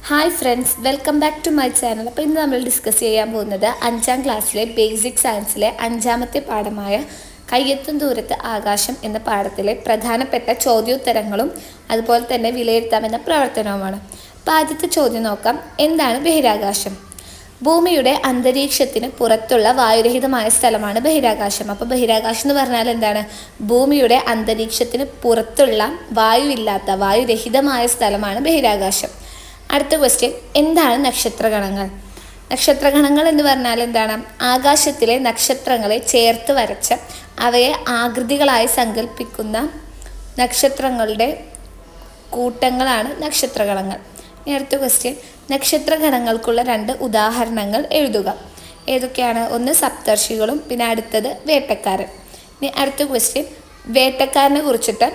Hi friends, welcome back to my channel. അപ്പോൾ ഇന്ന് നമ്മൾ ഡിസ്കസ് ചെയ്യാൻ പോകുന്നത് 5ാം ക്ലാസ്സിലെ ബേസിക് സയൻസിലെ 5ാമത്തെ പാഠമായ കയ്യെത്തും ദൂരത്ത് ആകാശം എന്ന പാഠത്തിലെ പ്രധാനപ്പെട്ട ചോദ്യോത്തരങ്ങളും അതുപോലെ തന്നെ വിലയിരുത്താമെന്ന പ്രവർത്തനവുമാണ്. അപ്പോൾ ആദ്യത്തെ ചോദ്യം നോക്കാം. എന്താണ് ബഹിരാകാശം? ഭൂമിയുടെ അന്തരീക്ഷത്തിന് പുറത്തുള്ള വായുരഹിതമായ സ്ഥലമാണ് ബഹിരാകാശം. അപ്പോൾ ബഹിരാകാശം എന്ന് പറഞ്ഞാൽ എന്താണ്? ഭൂമിയുടെ അന്തരീക്ഷത്തിന് പുറത്തുള്ള വായുരഹിതമായ സ്ഥലമാണ് ബഹിരാകാശം. അടുത്ത ക്വസ്റ്റ്യൻ, എന്താണ് നക്ഷത്രഗണങ്ങൾ? നക്ഷത്രഗണങ്ങൾ എന്ന് പറഞ്ഞാൽ എന്താണ്? ആകാശത്തിലെ നക്ഷത്രങ്ങളെ ചേർത്ത് വരച്ച് അവയെ ആകൃതികളായി സങ്കല്പിക്കുന്ന നക്ഷത്രങ്ങളുടെ കൂട്ടങ്ങളാണ് നക്ഷത്രഗണങ്ങൾ. ഇനി അടുത്ത ക്വസ്റ്റ്യൻ, നക്ഷത്രഗണങ്ങൾക്കുള്ള 2 ഉദാഹരണങ്ങൾ എഴുതുക. ഏതൊക്കെയാണ്? ഒന്ന് സപ്തർഷികളും പിന്നെ അടുത്തത് വേട്ടക്കാരൻ. ഇനി അടുത്ത ക്വസ്റ്റ്യൻ, വേട്ടക്കാരനെ കുറിച്ചിട്ട്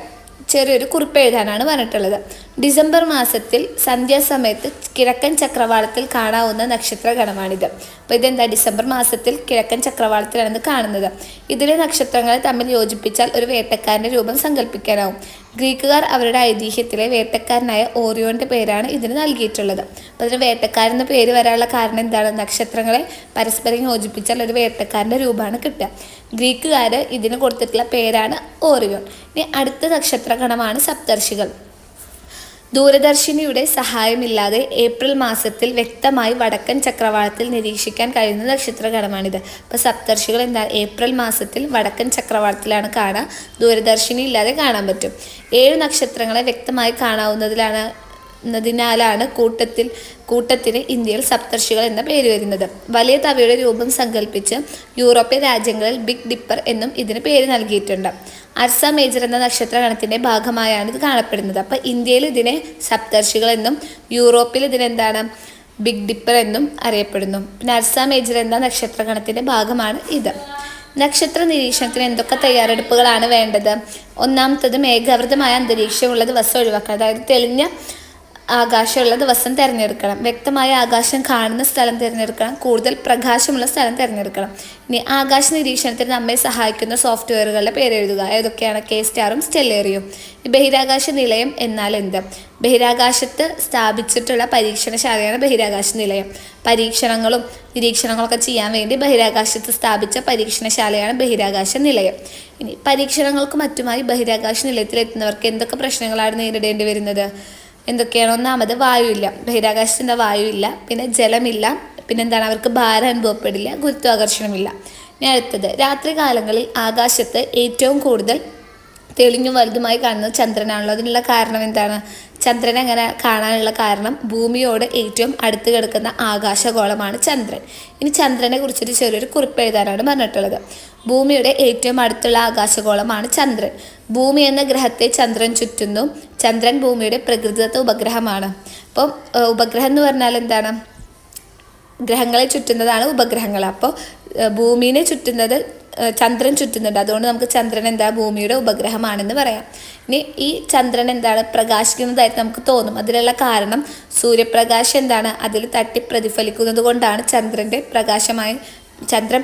ചെറിയൊരു കുറിപ്പ് എഴുതാനാണ് പറഞ്ഞിട്ടുള്ളത്. ഡിസംബർ മാസത്തിൽ സന്ധ്യാസമയത്ത് കിഴക്കൻ ചക്രവാളത്തിൽ കാണാവുന്ന നക്ഷത്രഗണമാണിത്. അപ്പോൾ ഇതെന്താ? ഡിസംബർ മാസത്തിൽ കിഴക്കൻ ചക്രവാളത്തിലാണ് കാണുന്നത്. ഇതിലെ നക്ഷത്രങ്ങളെ തമ്മിൽ യോജിപ്പിച്ചാൽ ഒരു വേട്ടക്കാരൻ്റെ രൂപം സങ്കല്പിക്കാനാവും. ഗ്രീക്കുകാർ അവരുടെ ഐതിഹ്യത്തിലെ വേട്ടക്കാരനായ ഓറിയോൻ്റെ പേരാണ് ഇതിന് നൽകിയിട്ടുള്ളത്. അപ്പോൾ അതിന് വേട്ടക്കാരൻ എന്ന പേര് വരാനുള്ള കാരണം എന്താണ്? നക്ഷത്രങ്ങളെ പരസ്പരം യോജിപ്പിച്ചാൽ ഒരു വേട്ടക്കാരൻ്റെ രൂപമാണ് കിട്ടുക. ഗ്രീക്കുകാർ ഇതിന് കൊടുത്തിട്ടുള്ള പേരാണ് ഓറിയോൺ. ഇനി അടുത്ത നക്ഷത്രഗണമാണ് സപ്തർഷികൾ. ദൂരദർശിനിയുടെ സഹായമില്ലാതെ ഏപ്രിൽ മാസത്തിൽ വ്യക്തമായി വടക്കൻ ചക്രവാളത്തിൽ നിരീക്ഷിക്കാൻ കഴിയുന്ന നക്ഷത്രഗണമാണിത്. അപ്പോൾ സപ്തർഷികൾ എന്താ? ഏപ്രിൽ മാസത്തിൽ വടക്കൻ ചക്രവാളത്തിലാണ് കാണുക. ദൂരദർശിനി ഇല്ലാതെ കാണാൻ പറ്റും. 7 നക്ഷത്രങ്ങളെ വ്യക്തമായി കാണാവുന്നതിനാലാണ് കൂട്ടത്തിന് ഇന്ത്യയിൽ സപ്തർഷികൾ എന്ന പേര് വരുന്നത്. വലിയ തവയുടെ രൂപം സങ്കല്പിച്ച് യൂറോപ്യൻ രാജ്യങ്ങളിൽ ബിഗ് ഡിപ്പർ എന്നും ഇതിന് പേര് നൽകിയിട്ടുണ്ട്. അർസ മേജർ എന്ന നക്ഷത്രഗണത്തിൻ്റെ ഭാഗമായാണ് ഇത് കാണപ്പെടുന്നത്. അപ്പോൾ ഇന്ത്യയിൽ ഇതിനെ സപ്തർഷികൾ എന്നും യൂറോപ്പിൽ ഇതിനെന്താണ്? ബിഗ് ഡിപ്പർ എന്നും അറിയപ്പെടുന്നു. പിന്നെ അർസ മേജർ എന്ന നക്ഷത്രഗണത്തിൻ്റെ ഭാഗമാണ് ഇത്. നക്ഷത്ര നിരീക്ഷണത്തിന് എന്തൊക്കെ തയ്യാറെടുപ്പുകളാണ് വേണ്ടത്? ഒന്നാമത്തത് മേഘാവൃതമായ അന്തരീക്ഷമുള്ള ദിവസം ഒഴിവാക്കുക. അതായത് തെളിഞ്ഞ ആകാശമുള്ള ദിവസം തിരഞ്ഞെടുക്കണം. വ്യക്തമായ ആകാശം കാണുന്ന സ്ഥലം തിരഞ്ഞെടുക്കണം. കൂടുതൽ പ്രകാശമുള്ള സ്ഥലം തിരഞ്ഞെടുക്കണം. ഇനി ആകാശ നിരീക്ഷണത്തിന് നമ്മെ സഹായിക്കുന്ന സോഫ്റ്റ്വെയറുകളുടെ പേരെഴുതുക. ഏതൊക്കെയാണ്? കെ-സ്റ്റാറും സ്റ്റെല്ലേറിയും. ബഹിരാകാശ നിലയം എന്നാൽ എന്ത്? ബഹിരാകാശത്ത് സ്ഥാപിച്ചിട്ടുള്ള പരീക്ഷണശാലയാണ് ബഹിരാകാശ നിലയം. പരീക്ഷണങ്ങളും നിരീക്ഷണങ്ങളൊക്കെ ചെയ്യാൻ വേണ്ടി ബഹിരാകാശത്ത് സ്ഥാപിച്ച പരീക്ഷണശാലയാണ് ബഹിരാകാശ നിലയം. ഇനി പരീക്ഷണങ്ങൾക്ക് മറ്റുമായി ബഹിരാകാശ നിലയത്തിലെത്തുന്നവർക്ക് എന്തൊക്കെ പ്രശ്നങ്ങളാണ് നേരിടേണ്ടി വരുന്നത്? എന്തൊക്കെയാണ്? ഒന്നാമത് വായുവില്ല. ബഹിരാകാശത്തിൻ്റെ വായുവില്ല. പിന്നെ ജലമില്ല. പിന്നെന്താണ്? അവർക്ക് ഭാരം അനുഭവപ്പെടില്ല. ഗുരുത്വാകർഷണമില്ല. ഇനി അടുത്തത്, രാത്രി കാലങ്ങളിൽ ആകാശത്ത് ഏറ്റവും കൂടുതൽ തെളിഞ്ഞും വലുതുമായി കാണുന്നത് ചന്ദ്രനാണല്ലോ. അതിനുള്ള കാരണം എന്താണ്? ചന്ദ്രനെ അങ്ങനെ കാണാനുള്ള കാരണം ഭൂമിയോട് ഏറ്റവും അടുത്ത് കിടക്കുന്ന ആകാശഗോളമാണ് ചന്ദ്രൻ. ഇനി ചന്ദ്രനെ കുറിച്ചൊരു ചെറിയൊരു കുറിപ്പ് എഴുതാനാണ് പറഞ്ഞിട്ടുള്ളത്. ഭൂമിയുടെ ഏറ്റവും അടുത്തുള്ള ആകാശഗോളമാണ് ചന്ദ്രൻ. ഭൂമി എന്ന ഗ്രഹത്തെ ചന്ദ്രൻ ചുറ്റുന്നു. ചന്ദ്രൻ ഭൂമിയുടെ പ്രകൃതിദത്ത ഉപഗ്രഹമാണ്. അപ്പം ഉപഗ്രഹം എന്ന് പറഞ്ഞാൽ എന്താണ്? ഗ്രഹങ്ങളെ ചുറ്റുന്നതാണ് ഉപഗ്രഹങ്ങൾ. അപ്പോൾ ഭൂമിനെ ചുറ്റുന്നത് ചന്ദ്രൻ ചുറ്റുന്നുണ്ട്. അതുകൊണ്ട് നമുക്ക് ചന്ദ്രൻ എന്താ? ഭൂമിയുടെ ഉപഗ്രഹമാണെന്ന് പറയാം. ഇനി ഈ ചന്ദ്രൻ എന്താണ്? പ്രകാശിക്കുന്നതായിട്ട് നമുക്ക് തോന്നും. അതിലുള്ള കാരണം സൂര്യപ്രകാശം എന്താണ്? അതിൽ തട്ടി പ്രതിഫലിക്കുന്നത് കൊണ്ടാണ് ചന്ദ്രൻ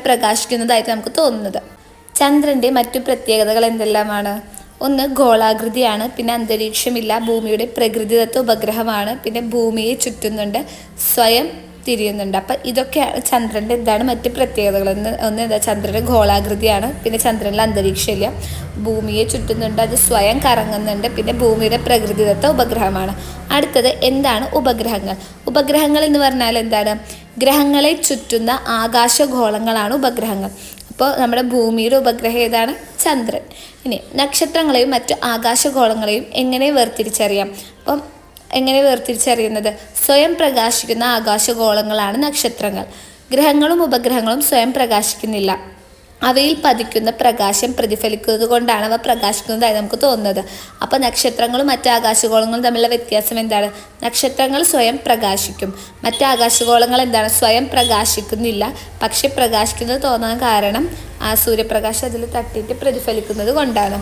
പ്രകാശിക്കുന്നതായിട്ട് നമുക്ക് തോന്നുന്നത്. ചന്ദ്രൻ്റെ മറ്റു പ്രത്യേകതകൾ എന്തെല്ലാമാണ്? ഒന്ന്, ഗോളാകൃതിയാണ്. പിന്നെ അന്തരീക്ഷമില്ല. ഭൂമിയുടെ പ്രകൃതിദത്ത ഉപഗ്രഹമാണ്. പിന്നെ ഭൂമിയെ ചുറ്റുന്നുണ്ട്. സ്വയം തിരിയുന്നുണ്ട്. അപ്പം ഇതൊക്കെയാണ് ചന്ദ്രൻ്റെ എന്താണ് മറ്റ് പ്രത്യേകതകൾ. ഒന്ന് എന്താ? ചന്ദ്രൻ്റെ ഗോളാകൃതിയാണ്. പിന്നെ ചന്ദ്രനിൽ അന്തരീക്ഷമില്ല. ഭൂമിയെ ചുറ്റുന്നുണ്ട്. അത് സ്വയം കറങ്ങുന്നുണ്ട്. പിന്നെ ഭൂമിയുടെ പ്രകൃതിദത്ത ഉപഗ്രഹമാണ്. അടുത്തത്, എന്താണ് ഉപഗ്രഹങ്ങൾ? ഉപഗ്രഹങ്ങൾ എന്ന് പറഞ്ഞാൽ എന്താണ്? ഗ്രഹങ്ങളെ ചുറ്റുന്ന ആകാശഗോളങ്ങളാണ് ഉപഗ്രഹങ്ങൾ. അപ്പോൾ നമ്മുടെ ഭൂമിയുടെ ഉപഗ്രഹം ഏതാണ്? ചന്ദ്രൻ. ഇനി നക്ഷത്രങ്ങളെയും മറ്റു ആകാശഗോളങ്ങളെയും എങ്ങനെ വേർതിരിച്ചറിയാം? അപ്പം എങ്ങനെ വേർതിരിച്ചറിയുന്നത്? സ്വയം പ്രകാശിക്കുന്ന ആകാശഗോളങ്ങളാണ് നക്ഷത്രങ്ങൾ. ഗ്രഹങ്ങളും ഉപഗ്രഹങ്ങളും സ്വയം പ്രകാശിക്കുന്നില്ല. അവയിൽ പതിക്കുന്ന പ്രകാശം പ്രതിഫലിക്കുന്നത് കൊണ്ടാണ് അവ പ്രകാശിക്കുന്നതായി നമുക്ക് തോന്നുന്നത്. അപ്പോൾ നക്ഷത്രങ്ങളും മറ്റ് ആകാശഗോളങ്ങളും തമ്മിലുള്ള വ്യത്യാസം എന്താണ്? നക്ഷത്രങ്ങൾ സ്വയം പ്രകാശിക്കും. മറ്റ് ആകാശഗോളങ്ങൾ എന്താണ്? സ്വയം പ്രകാശിക്കുന്നില്ല. പക്ഷെ പ്രകാശിക്കുന്നത് തോന്നാൻ കാരണം ആ സൂര്യപ്രകാശം അതിൽ തട്ടിയിട്ട് പ്രതിഫലിക്കുന്നത് കൊണ്ടാണ്.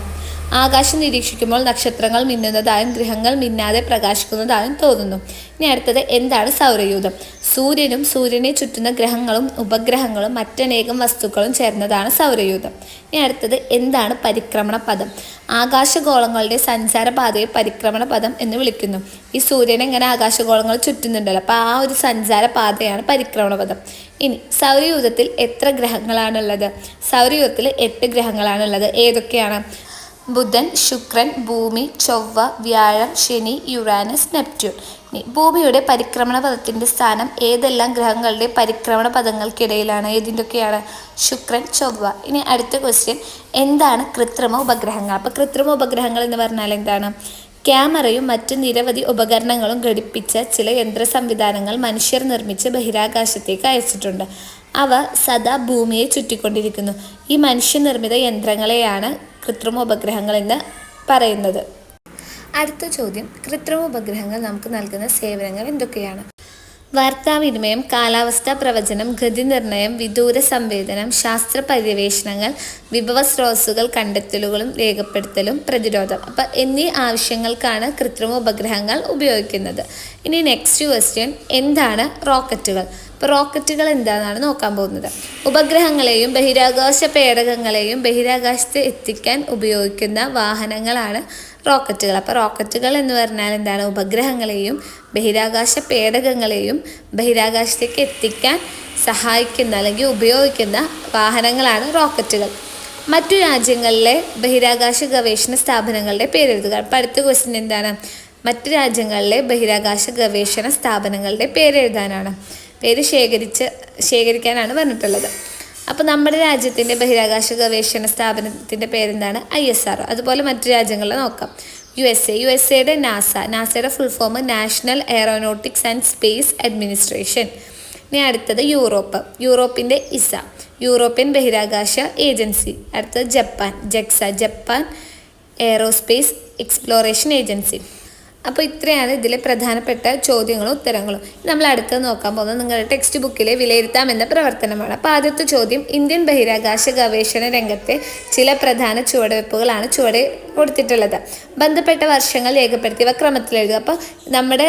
ആകാശം നിരീക്ഷിക്കുമ്പോൾ നക്ഷത്രങ്ങൾ മിന്നുന്നതായും ഗ്രഹങ്ങൾ മിന്നാതെ പ്രകാശിക്കുന്നതായും തോന്നുന്നു. ഇനി അടുത്തത് എന്താണ് സൗരയൂഥം? സൂര്യനും സൂര്യനെ ചുറ്റുന്ന ഗ്രഹങ്ങളും ഉപഗ്രഹങ്ങളും മറ്റനേകം വസ്തുക്കളും ചേർന്നതാണ് സൗരയൂഥം. ഇനി അടുത്തത് എന്താണ് പരിക്രമണ പഥം? ആകാശഗോളങ്ങളുടെ സഞ്ചാരപാതയെ പരിക്രമണ പഥം എന്ന് വിളിക്കുന്നു. ഈ സൂര്യനെ ഇങ്ങനെ ആകാശഗോളങ്ങൾ ചുറ്റുന്നുണ്ടല്ലോ, അപ്പോൾ ആ ഒരു സഞ്ചാരപാതയാണ് പരിക്രമണ പഥം. ഇനി സൗരയൂഥത്തിൽ എത്ര ഗ്രഹങ്ങളാണുള്ളത്? സൗരയൂഥത്തിൽ 8 ഗ്രഹങ്ങളാണുള്ളത്. ഏതൊക്കെയാണ്? ബുധൻ, ശുക്രൻ, ഭൂമി, ചൊവ്വ, വ്യാഴം, ശനി, യുറാനസ്, നെപ്റ്റ്യൂൺ. ഇനി ഭൂമിയുടെ പരിക്രമണ പഥത്തിൻ്റെ സ്ഥാനം ഏതെല്ലാം ഗ്രഹങ്ങളുടെ പരിക്രമണ പഥങ്ങൾക്കിടയിലാണ്? ഏതിൻ്റെയൊക്കെയാണ്? ശുക്രൻ, ചൊവ്വ. ഇനി അടുത്ത ക്വസ്റ്റ്യൻ, എന്താണ് കൃത്രിമ ഉപഗ്രഹങ്ങൾ? അപ്പോൾ കൃത്രിമ ഉപഗ്രഹങ്ങൾ എന്ന് പറഞ്ഞാൽ എന്താണ്? ക്യാമറയും മറ്റ് നിരവധി ഉപകരണങ്ങളും ഘടിപ്പിച്ച ചില യന്ത്ര സംവിധാനങ്ങൾ മനുഷ്യർ നിർമ്മിച്ച് ബഹിരാകാശത്തേക്ക് അയച്ചിട്ടുണ്ട്. അവ സദാ ഭൂമിയെ ചുറ്റിക്കൊണ്ടിരിക്കുന്നു. ഈ മനുഷ്യനിർമ്മിത യന്ത്രങ്ങളെയാണ് കൃത്രിമ ഉപഗ്രഹങ്ങൾ എന്ന് പറയുന്നത്. അടുത്ത ചോദ്യം, കൃത്രിമ ഉപഗ്രഹങ്ങൾ നമുക്ക് നൽകുന്ന സേവനങ്ങൾ എന്തൊക്കെയാണ്? വാർത്താവിനിമയം, കാലാവസ്ഥാ പ്രവചനം, ഗതി നിർണയം, വിദൂര സംവേദനം, ശാസ്ത്ര പര്യവേഷണങ്ങൾ, വിഭവ സ്രോതസ്സുകൾ കണ്ടെത്തലുകളും രേഖപ്പെടുത്തലും, പ്രതിരോധം എന്നീ ആവശ്യങ്ങൾക്കാണ് കൃത്രിമ ഉപഗ്രഹങ്ങൾ ഉപയോഗിക്കുന്നത്. ഇനി നെക്സ്റ്റ് ക്വസ്റ്റ്യൻ, എന്താണ് റോക്കറ്റുകൾ? ഇപ്പോൾ റോക്കറ്റുകൾ എന്താണെന്നാണ് നോക്കാൻ പോകുന്നത്. ഉപഗ്രഹങ്ങളെയും ബഹിരാകാശ പേടകങ്ങളെയും ബഹിരാകാശത്ത് എത്തിക്കാൻ ഉപയോഗിക്കുന്ന വാഹനങ്ങളാണ് റോക്കറ്റുകൾ. അപ്പോൾ റോക്കറ്റുകൾ എന്ന് പറഞ്ഞാൽ എന്താണ്? ഉപഗ്രഹങ്ങളെയും ബഹിരാകാശ പേടകങ്ങളെയും ബഹിരാകാശത്തേക്ക് എത്തിക്കാൻ സഹായിക്കുന്ന അല്ലെങ്കിൽ ഉപയോഗിക്കുന്ന വാഹനങ്ങളാണ് റോക്കറ്റുകൾ. മറ്റു രാജ്യങ്ങളിലെ ബഹിരാകാശ ഗവേഷണ സ്ഥാപനങ്ങളുടെ പേരെഴുതുക. അപ്പോൾ അടുത്ത ക്വസ്റ്റ്യൻ എന്താണ്? മറ്റു രാജ്യങ്ങളിലെ ബഹിരാകാശ ഗവേഷണ സ്ഥാപനങ്ങളുടെ പേരെഴുതാനാണ്. പേര് ശേഖരിക്കാനാണ് പറഞ്ഞിട്ടുള്ളത്. അപ്പോൾ നമ്മുടെ രാജ്യത്തിൻ്റെ ബഹിരാകാശ ഗവേഷണ സ്ഥാപനത്തിൻ്റെ പേരെന്താണ്? ISRO. അതുപോലെ മറ്റു രാജ്യങ്ങളെ നോക്കാം. യുഎസ്എയുടെ നാസയുടെ full form national aeronautics and space administration. ഇനി അടുത്തത് യൂറോപ്പിൻ്റെ ISA, യൂറോപ്യൻ ബഹിരാകാശ ഏജൻസി. അടുത്തത് ജെക്സ, ജപ്പാൻ എയറോസ്പേസ് എക്സ്പ്ലോറേഷൻ ഏജൻസി. അപ്പോൾ ഇത്രയാണ് ഇതിലെ പ്രധാനപ്പെട്ട ചോദ്യങ്ങളും ഉത്തരങ്ങളും. നമ്മൾ അടുത്ത് നോക്കാൻ പോകുന്നത് നിങ്ങളുടെ ടെക്സ്റ്റ് ബുക്കിലെ വിലയിരുത്താമെന്ന പ്രവർത്തനമാണ്. അപ്പോൾ ആദ്യത്തെ ചോദ്യം, ഇന്ത്യൻ ബഹിരാകാശ ഗവേഷണ രംഗത്തെ ചില പ്രധാന ചുവടുവെപ്പുകളാണ് ചുവടെ കൊടുത്തിട്ടുള്ളത്. ബന്ധപ്പെട്ട വർഷങ്ങൾ രേഖപ്പെടുത്തിയവ ക്രമത്തിലെഴുതുക. അപ്പോൾ നമ്മുടെ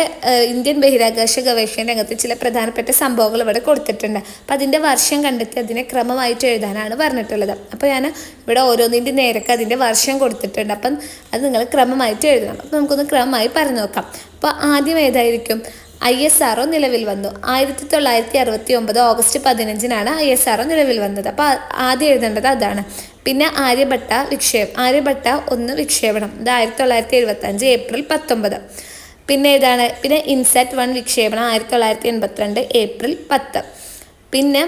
ഇന്ത്യൻ ബഹിരാകാശ ഗവേഷണ രംഗത്ത് ചില പ്രധാനപ്പെട്ട സംഭവങ്ങൾ ഇവിടെ കൊടുത്തിട്ടുണ്ട്. അപ്പോൾ അതിൻ്റെ വർഷം കണ്ടെത്തി അതിനെ ക്രമമായിട്ട് എഴുതാനാണ് പറഞ്ഞിട്ടുള്ളത്. അപ്പോൾ ഞാൻ ഇവിടെ ഓരോന്നിൻ്റെ നേരൊക്കെ അതിൻ്റെ വർഷം കൊടുത്തിട്ടുണ്ട്. അപ്പം അത് നിങ്ങൾ ക്രമമായിട്ട് എഴുതണം. അപ്പോൾ നമുക്കൊന്ന് ക്രമമായി പറഞ്ഞു നോക്കാം. അപ്പോൾ ആദ്യം ഏതായിരിക്കും? ISRO നിലവിൽ വന്നു 1969 ഓഗസ്റ്റ് 15 ISRO നിലവിൽ വന്നത്. അപ്പോൾ ആദ്യം എഴുതേണ്ടത് അതാണ്. പിന്നെ ആര്യഭട്ട 1 വിക്ഷേപണം, ഇത് 1975 ഏപ്രിൽ 19. പിന്നെ ഏതാണ്? പിന്നെ ഇൻസാറ്റ് 1 വിക്ഷേപണം 1982 ഏപ്രിൽ 10. പിന്നെ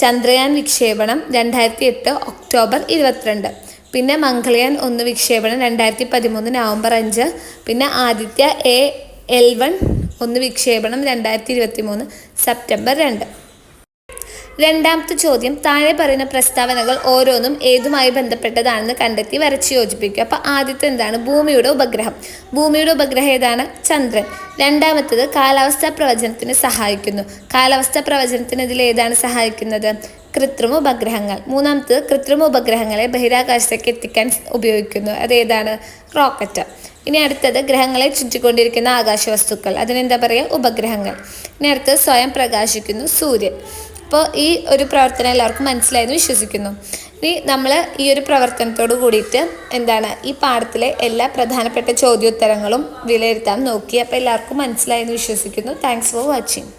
ചന്ദ്രയാൻ വിക്ഷേപണം 2008 ഒക്ടോബർ 22. പിന്നെ മംഗൾയാൻ 1 വിക്ഷേപണം 2013 നവംബർ 5. പിന്നെ ആദിത്യ AL1 1 വിക്ഷേപണം 2023 സെപ്റ്റംബർ 2. രണ്ടാമത്തെ ചോദ്യം, താഴെ പറയുന്ന പ്രസ്താവനകൾ ഓരോന്നും ഏതുമായി ബന്ധപ്പെട്ടതാണെന്ന് കണ്ടെത്തി വരച്ച് യോജിപ്പിക്കുക. അപ്പോൾ ആദ്യത്തെ എന്താണ്? ഭൂമിയുടെ ഉപഗ്രഹം. ഭൂമിയുടെ ഉപഗ്രഹം ഏതാണ്? ചന്ദ്രൻ. രണ്ടാമത്തേത് കാലാവസ്ഥാ പ്രവചനത്തിന് സഹായിക്കുന്നു. കാലാവസ്ഥാ പ്രവചനത്തിന് ഇതിൽ ഏതാണ് സഹായിക്കുന്നത്? കൃത്രിമ ഉപഗ്രഹങ്ങൾ. മൂന്നാമത്തേത് കൃത്രിമ ഉപഗ്രഹങ്ങളെ ബഹിരാകാശത്തേക്ക് എത്തിക്കാൻ ഉപയോഗിക്കുന്നു. അതേതാണ്? റോക്കറ്റ്. ഇനി അടുത്തത് ഗ്രഹങ്ങളെ ചുറ്റിക്കൊണ്ടിരിക്കുന്ന ആകാശവസ്തുക്കൾ, അതിനെന്താ പറയുക? ഉപഗ്രഹങ്ങൾ. ഇനി അടുത്തത് സ്വയം പ്രകാശിക്കുന്നു, സൂര്യൻ. അപ്പോൾ ഈ ഒരു പ്രവർത്തനം എല്ലാവർക്കും മനസ്സിലായെന്ന് വിശ്വസിക്കുന്നു. ഇനി നമ്മൾ ഈ ഒരു പ്രവർത്തനത്തോട് കൂടിയിട്ട് ഈ പാഠത്തിലെ എല്ലാ പ്രധാനപ്പെട്ട ചോദ്യോത്തരങ്ങളും വിലയിരുത്താൻ നോക്കി. അപ്പോൾ എല്ലാവർക്കും മനസ്സിലായെന്ന് വിശ്വസിക്കുന്നു. Thanks for watching.